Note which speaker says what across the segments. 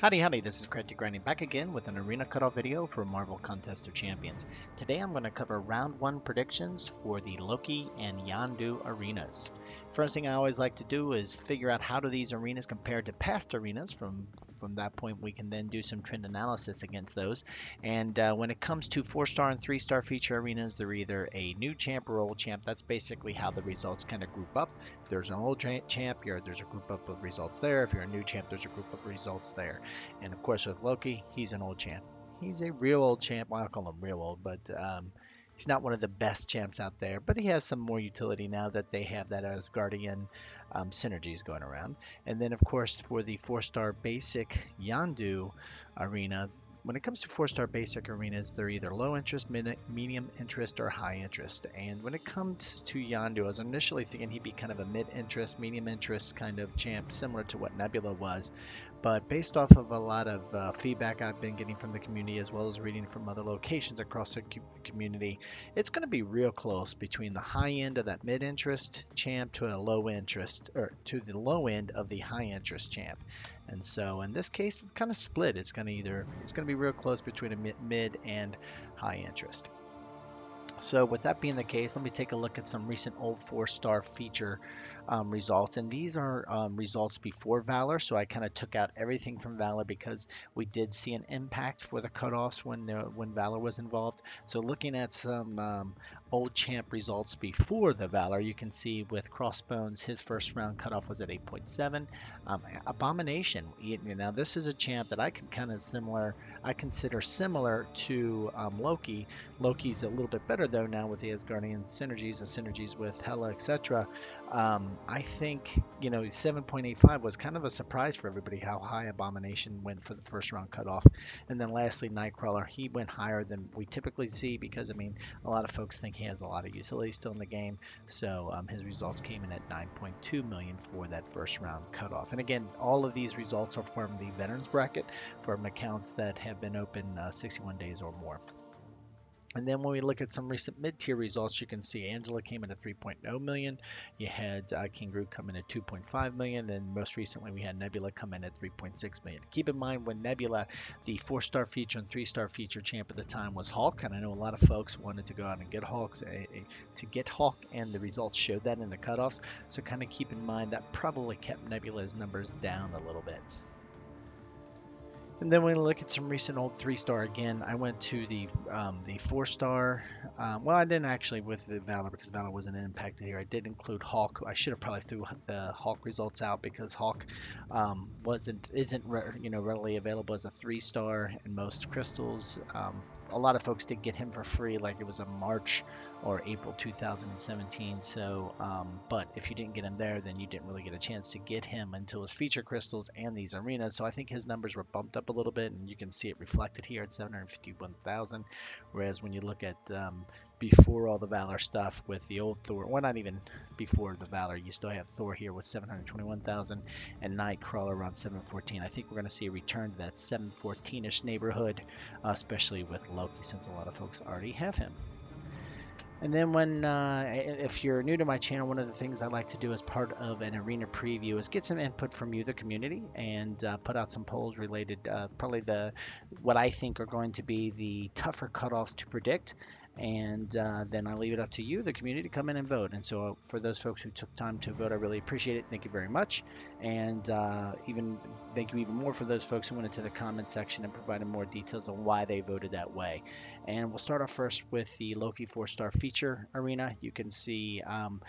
Speaker 1: Howdy, howdy, this is Crazy Grinding back again with an arena cutoff video for Marvel Contest of Champions. Today I'm going to cover round 1 predictions for the Loki and Yondu arenas. First thing I always like to do is figure out how do these arenas compare to past arenas. From that point we can then do some trend analysis against those. And when it comes to 4-star and 3-star feature arenas, they're either a new champ or old champ. That's basically how the results kind of group up. If there's an old champ, there's a group up of results there. If you're a new champ, there's a group of results there. And of course, with Loki, he's an old champ. He's a real old champ. Well, I call him real old, but he's not one of the best champs out there. But he has some more utility now that they have that Asgardian synergies going around. And then, of course, for the 4-star basic Yondu arena, when it comes to 4-star basic arenas, they're either low interest, medium interest, or high interest. And when it comes to Yondu, I was initially thinking he'd be kind of a mid-interest, medium interest kind of champ, similar to what Nebula was. But based off of a lot of feedback I've been getting from the community, as well as reading from other locations across the community, it's going to be real close between the high end of that mid-interest champ to a low interest, or to the low end of the high interest champ. And so in this case, it's kind of split. It's going to be real close between a mid and high interest. So with that being the case, let me take a look at some recent old 4-star feature results. And these are results before Valor. So I kind of took out everything from Valor because we did see an impact for the cutoffs when Valor was involved. So looking at some old champ results before the Valor, you can see with Crossbones, his first round cutoff was at 8.7. Abomination, now this is a champ that I consider similar to Loki. Loki's a little bit better though now with the Asgardian synergies and synergies with Hela, etc. I think 7.85 was kind of a surprise for everybody how high Abomination went for the first round cutoff. And then lastly, Nightcrawler, he went higher than we typically see because a lot of folks think he has a lot of utility still in the game. So his results came in at 9.2 million for that first round cutoff. And again, all of these results are from the veterans bracket from accounts that have been open 61 days or more. And then when we look at some recent mid-tier results, you can see Angela came in at 3.0 million. You had King Groot come in at 2.5 million. Then most recently we had Nebula come in at 3.6 million. Keep in mind when Nebula, the 4-star feature and 3-star feature champ at the time was Hulk, and I know a lot of folks wanted to go out and get Hulk, and the results showed that in the cutoffs. So kind of keep in mind that probably kept Nebula's numbers down a little bit. And then when we look at some recent old 3-star again, I went to the 4-star. Well, I didn't actually with the Valor because Valor wasn't impacted here. I did include Hulk. I should have probably threw the Hulk results out because Hulk isn't readily available as a 3-star in most crystals. A lot of folks did get him for free, like it was a March or April 2017. So, but if you didn't get him there, then you didn't really get a chance to get him until his feature crystals and these arenas. So I think his numbers were bumped up a little bit, and you can see it reflected here at 751,000. Whereas when you look at before all the Valor stuff with the old Thor, well, not even before the Valor, you still have Thor here with 721,000 and Nightcrawler around 714. I think we're going to see a return to that 714-ish neighborhood, especially with Loki, since a lot of folks already have him. And then if you're new to my channel, one of the things I like to do as part of an arena preview is get some input from you, the community, and put out some polls related, probably what I think are going to be the tougher cutoffs to predict. And then I leave it up to you, the community, to come in and vote. And so for those folks who took time to vote, I really appreciate it. Thank you very much. And thank you even more for those folks who went into the comment section and provided more details on why they voted that way. And we'll start off first with the Loki 4-star feature arena. You can see it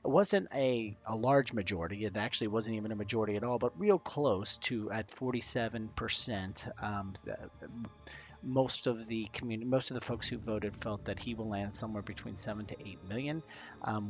Speaker 1: wasn't a large majority. It actually wasn't even a majority at all, but real close to at 47%. Most of the folks who voted felt that he will land somewhere between 7 to 8 million,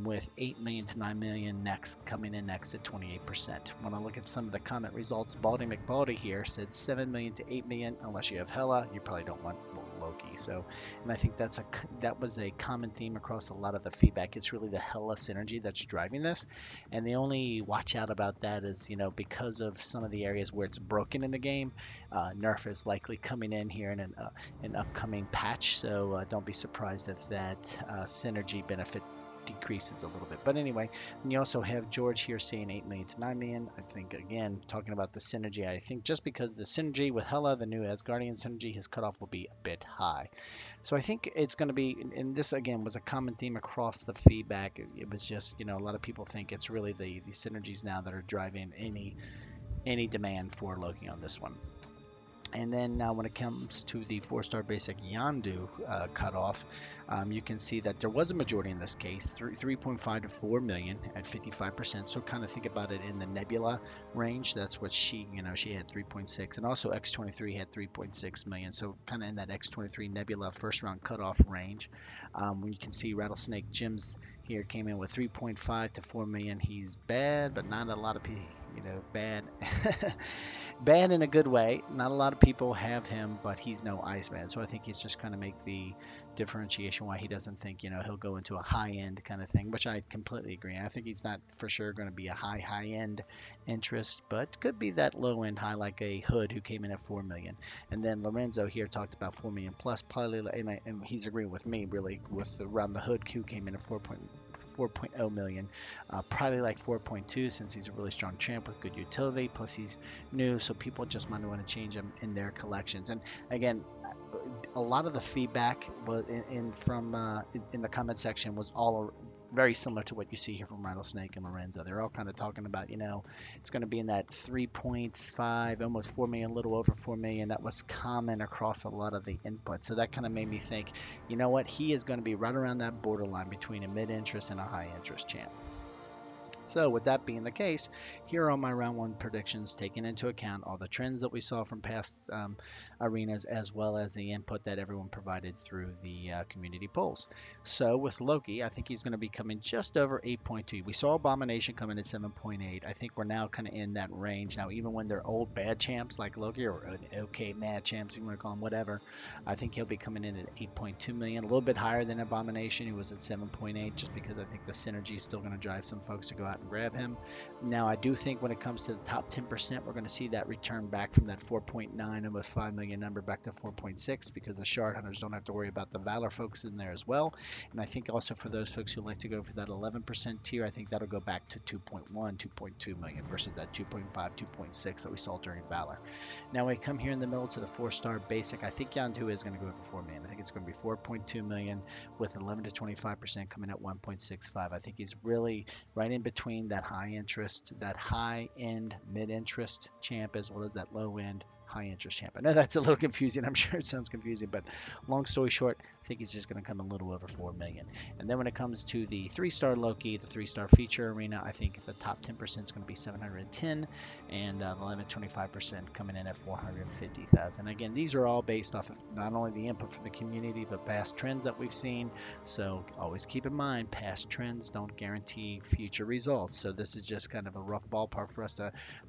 Speaker 1: with 8 million to 9 million coming in next at 28%. When I look at some of the comment results, Baldy McBaldy here said 7 million to 8 million. Unless you have Hela, you probably don't want Loki. So, and I think that was a common theme across a lot of the feedback. It's really the Hela synergy that's driving this, and the only watch out about that is because of some of the areas where it's broken in the game. Nerf is likely coming in here in an upcoming patch, so don't be surprised if that synergy benefit decreases a little bit. But anyway, and you also have George here saying 8 million to 9 million. I think, again, talking about the synergy, I think just because the synergy with Hela, the new Asgardian synergy, his cutoff will be a bit high. So I think it's going to be, and this again was a common theme across the feedback. It was just, a lot of people think it's really the synergies now that are driving any demand for Loki on this one. And then now when it comes to the 4-star basic Yondu cutoff, you can see that there was a majority in this case, 3.5 to 4 million at 55%. So kind of think about it in the Nebula range. That's what she had 3.6, and also X23 had 3.6 million. So kind of in that X23 Nebula first round cutoff range. When you can see Rattlesnake Jim's here came in with 3.5 to 4 million. He's bad, but not a lot of people, bad. Bad in a good way. Not a lot of people have him, but he's no Iceman. So I think he's just kind of make the differentiation why he doesn't think, he'll go into a high-end kind of thing, which I completely agree. I think he's not for sure going to be a high-end interest, but could be that low-end high like a Hood who came in at 4 million. And then Lorenzo here talked about 4 million plus, probably, and he's agreeing with me really with around the Hood who came in at 4.0 million, probably like 4.2 since he's a really strong champ with good utility, plus he's new, so people just might want to change him in their collections. And again, a lot of the feedback was in the comment section was all very similar to what you see here from Rattlesnake and Lorenzo. They're all kind of talking about, it's going to be in that 3.5, almost 4 million, a little over 4 million. That was common across a lot of the inputs. So that kind of made me think, you know what, he is going to be right around that borderline between a mid-interest and a high-interest champ. So with that being the case, here are my round one predictions, taking into account all the trends that we saw from past arenas, as well as the input that everyone provided through the community polls. So with Loki, I think he's going to be coming just over 8.2. We saw Abomination come in at 7.8. I think we're now kind of in that range. Now, even when they're old bad champs like Loki, or okay mad champs, you want to call them whatever, I think he'll be coming in at 8.2 million, a little bit higher than Abomination. He was at 7.8, just because I think the synergy is still going to drive some folks to go out and grab him. Now, I do think when it comes to the top 10%, we're going to see that return back from that 4.9, almost 5 million number back to 4.6, because the shard hunters don't have to worry about the Valor folks in there as well. And I think also for those folks who like to go for that 11% tier, I think that'll go back to 2.1, 2.2 million versus that 2.5, 2.6 that we saw during Valor. Now, when we come here in the middle to the 4-star basic, I think Yondu is going to go over 4 million. I think it's going to be 4.2 million with 11 to 25% coming at 1.65. I think he's really right in between that high interest, that high end mid interest champ, as well as that low end high interest champ. I know that's a little confusing. I'm sure it sounds confusing, but long story short, I think he's just going to come a little over 4 million. And then when it comes to the 3-star Loki, the 3-star feature arena, I think the top 10% is going to be 710, and the 11-25% coming in at 450,000. Again, these are all based off of not only the input from the community, but past trends that we've seen. So always keep in mind, past trends don't guarantee future results. So this is just kind of a rough ballpark for us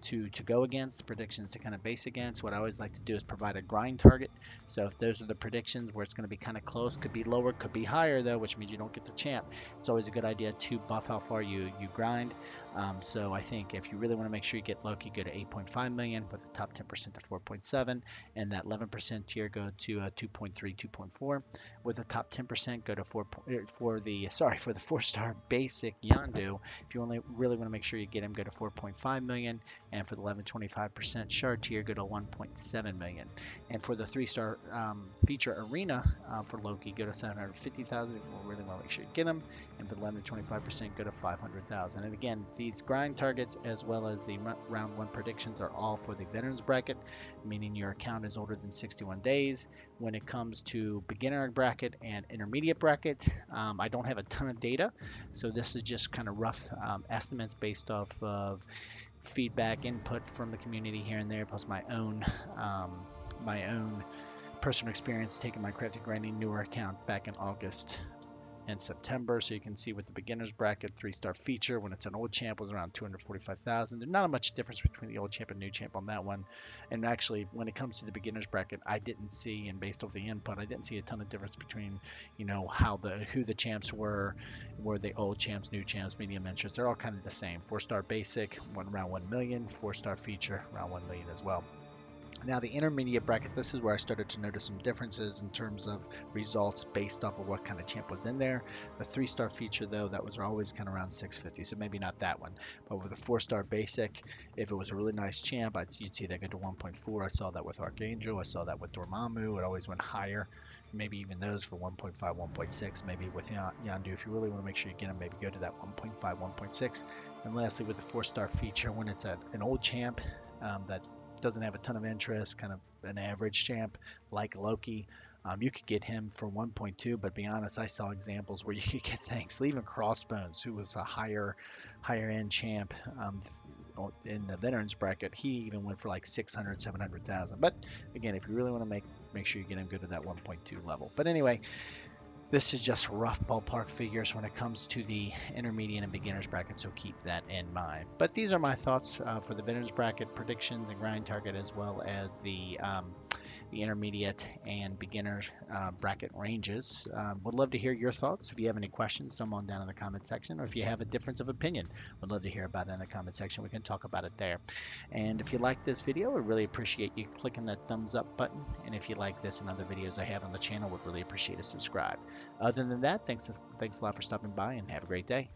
Speaker 1: to go against, predictions to kind of base against. What I always like to do is provide a grind target. So if those are the predictions where it's going to be kind of close, could be lower, could be higher though, which means you don't get the champ, it's always a good idea to buff how far you grind. So I think if you really want to make sure you get Loki, go to 8.5 million with the top 10% to 4.7, and that 11% tier go to 2.3, 2.4. With the top 10% go to 4 for the 4-star basic Yondu. If you really want to make sure you get him, go to 4.5 million, and for the 11-25% shard tier, go to 1.7 million. And for the 3-star feature arena for Loki, go to 750,000. If you really want to make sure you get him, and for the 11-25%, go to 500,000. And again, these grind targets as well as the round one predictions are all for the veterans bracket, meaning your account is older than 61 days. When it comes to beginner bracket and intermediate bracket, I don't have a ton of data, so this is just kind of rough estimates based off of feedback input from the community here and there, plus my own personal experience taking my crafting grinding newer account back in August and September. So you can see with the beginners bracket, 3-star feature, when it's an old champ, was around 245,000. There's not much difference between the old champ and new champ on that one. And actually, when it comes to the beginners bracket, I didn't see, and based off the input, I didn't see a ton of difference between, who the champs were they old champs, new champs, medium interest. They're all kind of the same. 4-star basic, around 1 million. 4-star feature, around 1 million as well. Now the intermediate bracket, this is where I started to notice some differences in terms of results based off of what kind of champ was in there. The 3-star feature though, that was always kind of around 650, so maybe not that one. But with a 4-star basic, if it was a really nice champ, you'd see that go to 1.4. I saw that with Archangel, I saw that with Dormammu, it always went higher. Maybe even those for 1.5, 1.6, maybe with Yondu, if you really want to make sure you get them, maybe go to that 1.5, 1.6. And lastly, with the 4-star feature, when it's an old champ that doesn't have a ton of interest, kind of an average champ like Loki. You could get him for 1.2, but to be honest, I saw examples where you could get things. Even Crossbones, who was a higher end champ in the veterans bracket, he even went for like 600, 700,000. But again, if you really want to make sure you get him good to that 1.2 level. But anyway, this is just rough ballpark figures when it comes to the intermediate and beginners bracket, so keep that in mind. But these are my thoughts for the beginners bracket predictions and grind target, as well as the intermediate and beginners bracket ranges. Would love to hear your thoughts. If you have any questions, throw them on down in the comment section, or if you have a difference of opinion, would love to hear about it in the comment section. We can talk about it there. And if you like this video, I really appreciate you clicking that thumbs up button. And if you like this and other videos I have on the channel, would really appreciate a subscribe. Other than that, thanks a lot for stopping by, and have a great day.